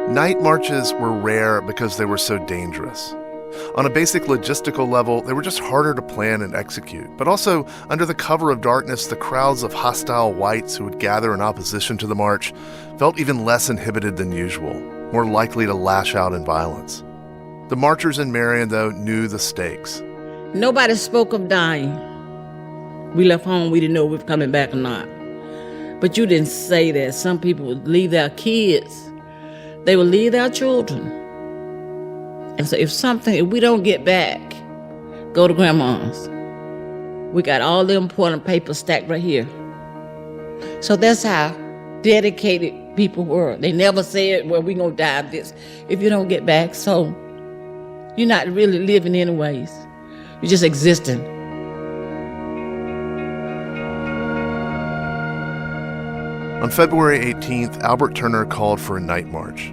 Night marches were rare because they were so dangerous. On a basic logistical level, they were just harder to plan and execute. But also, under the cover of darkness, the crowds of hostile whites who would gather in opposition to the march felt even less inhibited than usual, more likely to lash out in violence. The marchers in Marion, though, knew the stakes. Nobody spoke of dying. We left home, we didn't know if we were coming back or not. But you didn't say that. Some people would leave their kids. They would leave their children. And so if we don't get back, go to grandma's. We got all the important papers stacked right here. So that's how dedicated people were. They never said, well, we're going to die of this if you don't get back. So you're not really living anyways. You're just existing. On February 18th, Albert Turner called for a night march.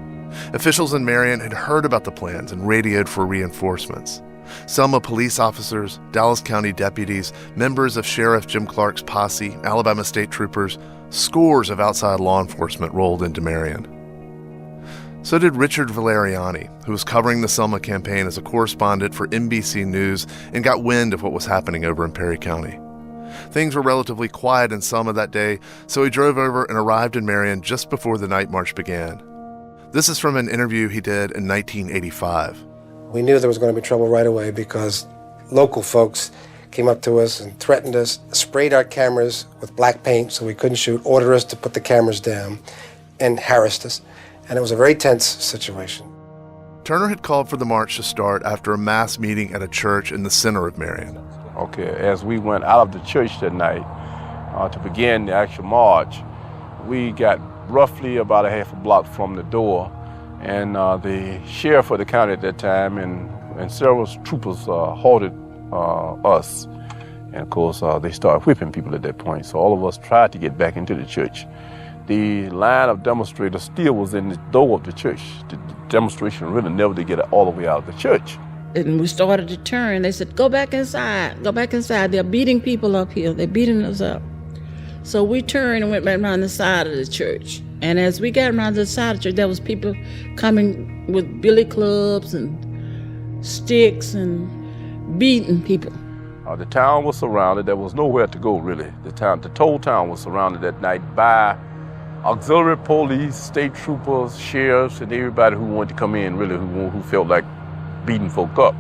Officials in Marion had heard about the plans and radioed for reinforcements. Selma police officers, Dallas County deputies, members of Sheriff Jim Clark's posse, Alabama state troopers, scores of outside law enforcement rolled into Marion. So did Richard Valeriani, who was covering the Selma campaign as a correspondent for NBC News and got wind of what was happening over in Perry County. Things were relatively quiet in Selma that day, so he drove over and arrived in Marion just before the night march began. This is from an interview he did in 1985. We knew there was going to be trouble right away because local folks came up to us and threatened us, sprayed our cameras with black paint so we couldn't shoot, ordered us to put the cameras down, and harassed us. And it was a very tense situation. Turner had called for the march to start after a mass meeting at a church in the center of Marion. Okay, as we went out of the church that night to begin the actual march, we got roughly about a half a block from the door, and the sheriff of the county at that time and several troopers halted us. And of course, they started whipping people at that point, so all of us tried to get back into the church. The line of demonstrators still was in the door of the church. The demonstration really never did get all the way out of the church. And we started to turn. They said, go back inside, go back inside. They're beating people up here. They're beating us up. So we turned and went back around the side of the church. And as we got around the side of the church, there was people coming with billy clubs and sticks and beating people. The town was surrounded. There was nowhere to go, really. The whole town was surrounded that night by auxiliary police, state troopers, sheriffs, and everybody who wanted to come in, really, who felt like beating folk up.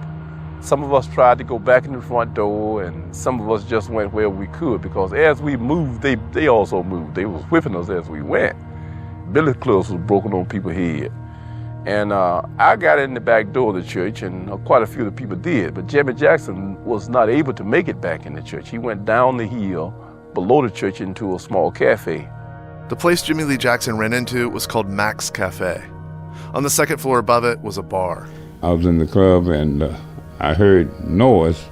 Some of us tried to go back in the front door, and some of us just went where we could, because as we moved, they also moved. They was whipping us as we went. Billy clubs was broken on people's head. And I got in the back door of the church, and quite a few of the people did, but Jimmie Jackson was not able to make it back in the church. He went down the hill below the church into a small cafe. The place Jimmie Lee Jackson ran into was called Mac's Cafe. On the second floor above it was a bar. I was in the club, and I heard noise,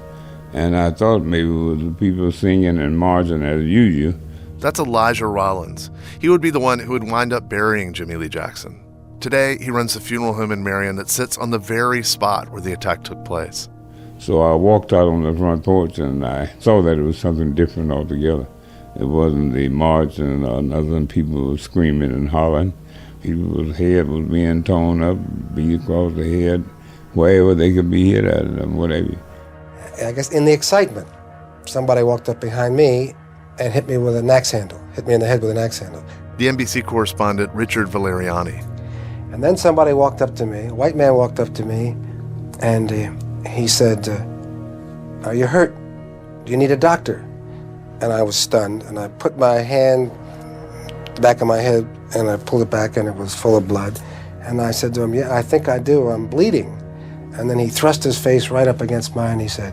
and I thought maybe it was the people singing and marching as usual. That's Elijah Rollins. He would be the one who would wind up burying Jimmie Lee Jackson. Today, he runs a funeral home in Marion that sits on the very spot where the attack took place. So I walked out on the front porch, and I saw that it was something different altogether. It wasn't the marching or nothing. People were screaming and hollering. People's head was being torn up, beat across the head, wherever they could be hit at them, whatever. I guess in the excitement, somebody walked up behind me and hit me with an axe handle, hit me in the head with an axe handle. The NBC correspondent Richard Valeriani. And then somebody walked up to me, a white man walked up to me, and he said, are you hurt? Do you need a doctor? And I was stunned, and I put my hand back of my head, and I pulled it back, and it was full of blood. And I said to him, yeah, I think I do, I'm bleeding. And then he thrust his face right up against mine, he said,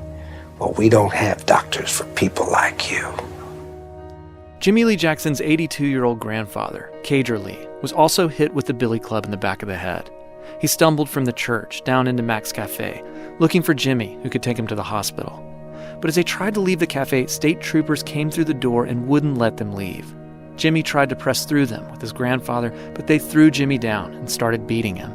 well, we don't have doctors for people like you. Jimmie Lee Jackson's 82-year-old grandfather, Cager Lee, was also hit with the billy club in the back of the head. He stumbled from the church down into Mac's Cafe, looking for Jimmie, who could take him to the hospital. But as they tried to leave the cafe, state troopers came through the door and wouldn't let them leave. Jimmie tried to press through them with his grandfather, but they threw Jimmie down and started beating him.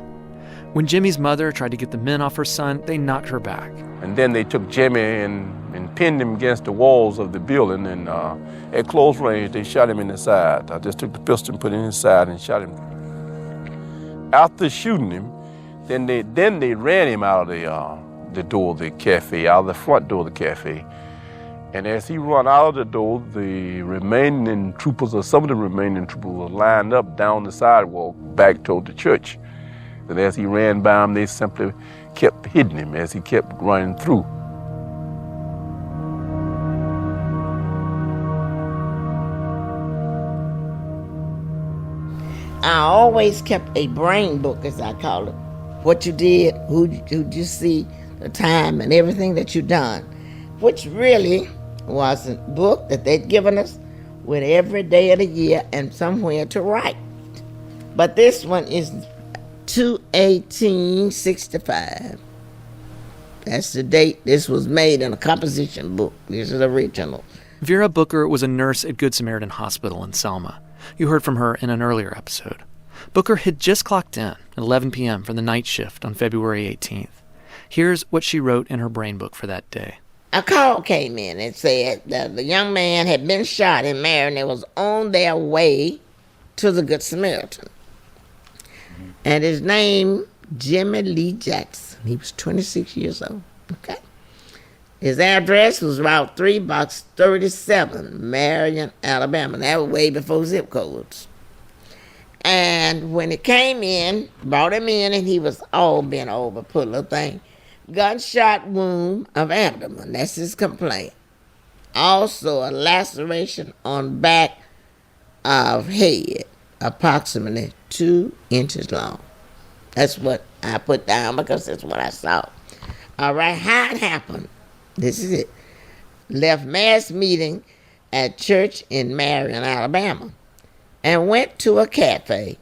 When Jimmie's mother tried to get the men off her son, they knocked her back. And then they took Jimmie and pinned him against the walls of the building, and at close range, they shot him in the side. I just took the pistol and put it in his side and shot him. After shooting him, then they ran him out of the door of the cafe, out of the front door of the cafe. And as he run out of the door, the remaining troopers, or some of the remaining troopers, were lined up down the sidewalk back toward the church. And as he ran by them, they simply kept hitting him as he kept running through. I always kept a brain book, as I call it. What you did, who you see, the time, and everything that you done, which really was a book that they'd given us with every day of the year and somewhere to write. But this one is 2/1865. That's the date this was made in a composition book. This is original. Vera Booker was a nurse at Good Samaritan Hospital in Selma. You heard from her in an earlier episode. Booker had just clocked in at 11 p.m. for the night shift on February 18th. Here's what she wrote in her brain book for that day. A call came in and said that the young man had been shot in Marion and was on their way to the Good Samaritan. And his name, Jimmie Lee Jackson. He was 26 years old. Okay. His address was Route 3, Box 37, Marion, Alabama. That was way before zip codes. And when it came in, brought him in, and he was all bent over, put a little thing. Gunshot wound of abdomen. That's his complaint. Also a laceration on back of head, approximately 2 inches long. That's what I put down because that's what I saw. All right, how it happened. This is it. Left mass meeting at church in Marion, Alabama, and went to a cafe.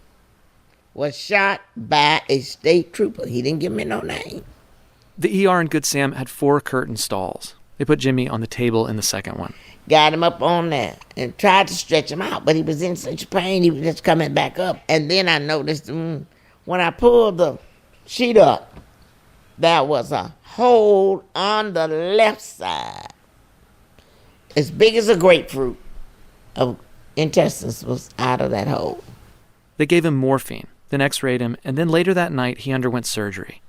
Was shot by a state trooper. He didn't give me no name. The ER in Good Sam had 4 curtain stalls. They put Jimmie on the table in the second one. Got him up on there and tried to stretch him out, but he was in such pain, he was just coming back up. And then I noticed when I pulled the sheet up, there was a hole on the left side, as big as a grapefruit, of intestines was out of that hole. They gave him morphine, then x-rayed him, and then later that night he underwent surgery.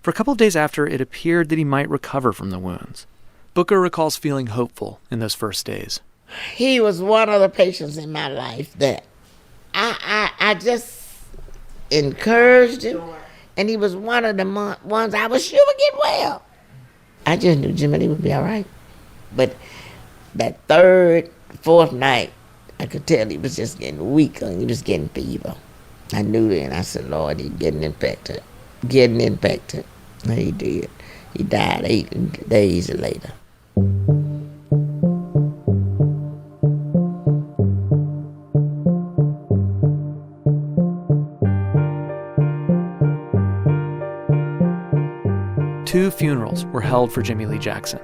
For a couple of days after, it appeared that he might recover from the wounds. Booker recalls feeling hopeful in those first days. He was one of the patients in my life that I just encouraged him, and he was one of the ones I was sure would get well. I just knew Jimmie would be all right. But that third, fourth night, I could tell he was just getting weaker, and he was getting fever. I knew then. I said, Lord, he's getting infected. And he did. He died 8 days later. Two funerals were held for Jimmie Lee Jackson.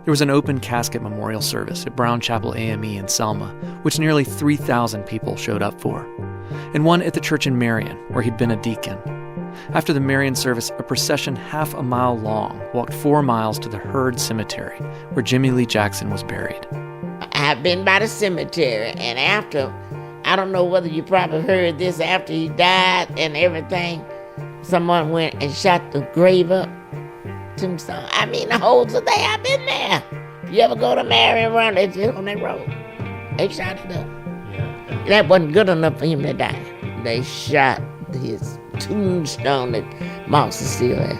There was an open casket memorial service at Brown Chapel AME in Selma, which nearly 3,000 people showed up for, and one at the church in Marion, where he'd been a deacon. After the Marion service, a procession half a mile long walked 4 miles to the Herd Cemetery, where Jimmie Lee Jackson was buried. I've been by the cemetery, and after, I don't know whether you probably heard this, after he died and everything, someone went and shot the grave up, tombstone. I mean, the whole day I've been there. If you ever go to Marion Run, it's on that road. They shot it up. That wasn't good enough for him to die. They shot his tombstone that Moss is still there.